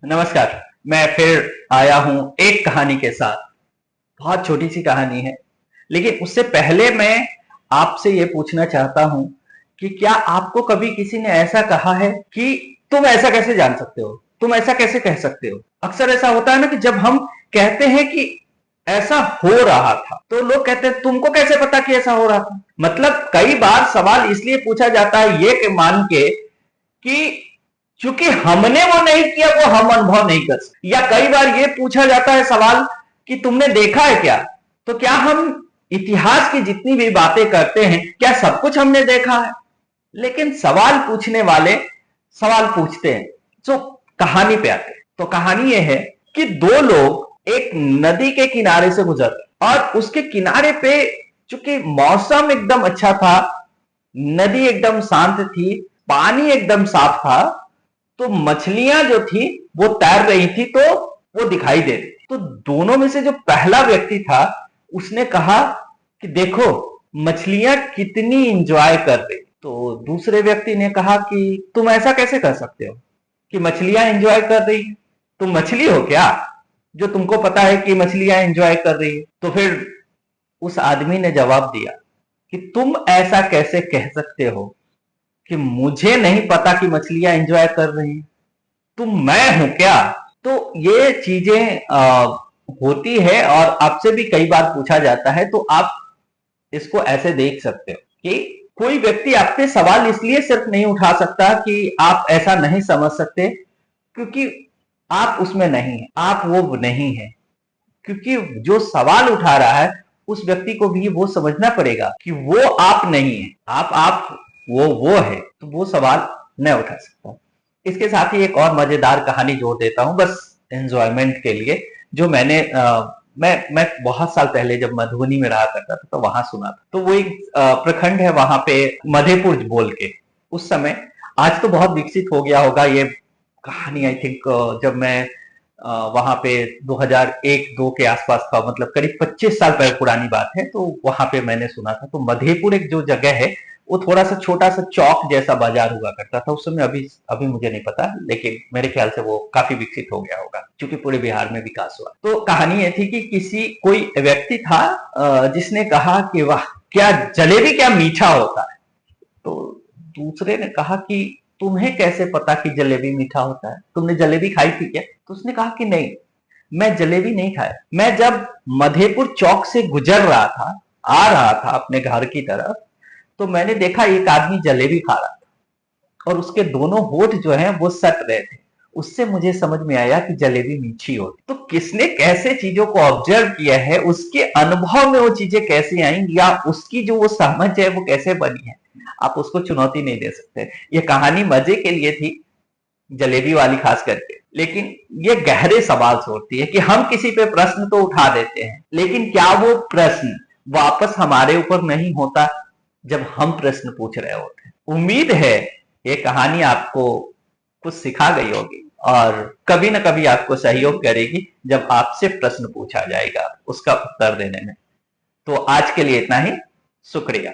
नमस्कार। मैं फिर आया हूं एक कहानी के साथ। बहुत छोटी सी कहानी है, लेकिन उससे पहले मैं आपसे ये पूछना चाहता हूं कि क्या आपको कभी किसी ने ऐसा कहा है कि तुम ऐसा कैसे जान सकते हो, तुम ऐसा कैसे कह सकते हो। अक्सर ऐसा होता है ना कि जब हम कहते हैं कि ऐसा हो रहा था तो लोग कहते हैं तुमको कैसे पता कि ऐसा हो रहा था। मतलब कई बार सवाल इसलिए पूछा जाता है ये मान के कि चूंकि हमने वो नहीं किया वो हम अनुभव नहीं कर सकते। या कई बार ये पूछा जाता है सवाल कि तुमने देखा है क्या। तो क्या हम इतिहास की जितनी भी बातें करते हैं क्या सब कुछ हमने देखा है। लेकिन सवाल पूछने वाले सवाल पूछते हैं जो कहानी पे आते हैं। तो कहानी ये है कि दो लोग एक नदी के किनारे से गुजर रहे और उसके किनारे पे चूंकि मौसम एकदम अच्छा था, नदी एकदम शांत थी, पानी एकदम साफ था, तो मछलियां जो थी वो तैर रही थी, तो वो दिखाई दे रही थी। तो दोनों में से जो पहला व्यक्ति था उसने कहा कि देखो मछलियां कितनी इंजॉय कर रही। तो दूसरे व्यक्ति ने कहा कि तुम ऐसा कैसे कर सकते हो कि मछलियां एंजॉय कर रही है। तुम मछली हो क्या जो तुमको पता है कि मछलियां एंजॉय कर रही है। तो फिर उस आदमी ने जवाब दिया कि तुम ऐसा कैसे कह सकते हो कि मुझे नहीं पता कि मछलियां एंजॉय कर रही हैं। तुम मैं हूं क्या। तो ये चीजें होती है और आपसे भी कई बार पूछा जाता है। तो आप इसको ऐसे देख सकते हो कि कोई व्यक्ति आपसे सवाल इसलिए सिर्फ नहीं उठा सकता कि आप ऐसा नहीं समझ सकते क्योंकि आप उसमें नहीं है, आप वो नहीं है। क्योंकि जो सवाल उठा रहा है उस व्यक्ति को भी वो समझना पड़ेगा कि वो आप नहीं है, आप वो है, तो वो सवाल न उठा सकता। इसके साथ ही एक और मजेदार कहानी जोड़ देता हूं बस एंजॉयमेंट के लिए, जो मैं बहुत साल पहले जब मधुबनी में रहा करता था तो वहां सुना था। तो वो एक प्रखंड है वहां पे, मधेपुर बोल के। उस समय, आज तो बहुत विकसित हो गया होगा ये कहानी, आई थिंक जब मैं वहां पे 2001-2 के आसपास था, मतलब करीब 25 साल पहले पुरानी बात है। तो वहां पे मैंने सुना था। तो मधेपुर एक जो जगह है वो थोड़ा सा छोटा सा चौक जैसा बाजार हुआ करता था उस समय। अभी अभी मुझे नहीं पता, लेकिन मेरे ख्याल से वो काफी विकसित हो गया होगा क्योंकि पूरे बिहार में विकास हुआ। तो कहानी ये थी कि कोई व्यक्ति था जिसने कहा कि वाह क्या जलेबी क्या मीठा होता है। तो दूसरे ने कहा कि तुम्हें कैसे पता कि जलेबी मीठा होता है, तुमने जलेबी खाई थी क्या। तो उसने कहा कि नहीं, मैं जलेबी नहीं खाया। मैं जब मधेपुर चौक से गुजर रहा था, आ रहा था अपने घर की तरफ, तो मैंने देखा एक आदमी जलेबी खा रहा था और उसके दोनों होठ जो हैं वो सट रहे थे। उससे मुझे समझ में आया कि जलेबी मीठी होती। तो किसने कैसे चीजों को ऑब्जर्व किया है, उसके अनुभव में वो चीजें कैसे आई, या उसकी जो वो समझ है वो कैसे बनी है, आप उसको चुनौती नहीं दे सकते। ये कहानी मजे के लिए थी, जलेबी वाली खास करके, लेकिन ये गहरे सवाल छोड़ती है कि हम किसी पे प्रश्न तो उठा देते हैं, लेकिन क्या वो प्रश्न वापस हमारे ऊपर नहीं होता जब हम प्रश्न पूछ रहे होते हैं। उम्मीद है ये कहानी आपको कुछ सिखा गई होगी और कभी न कभी आपको सहयोग करेगी जब आपसे प्रश्न पूछा जाएगा उसका उत्तर देने में। तो आज के लिए इतना ही। शुक्रिया।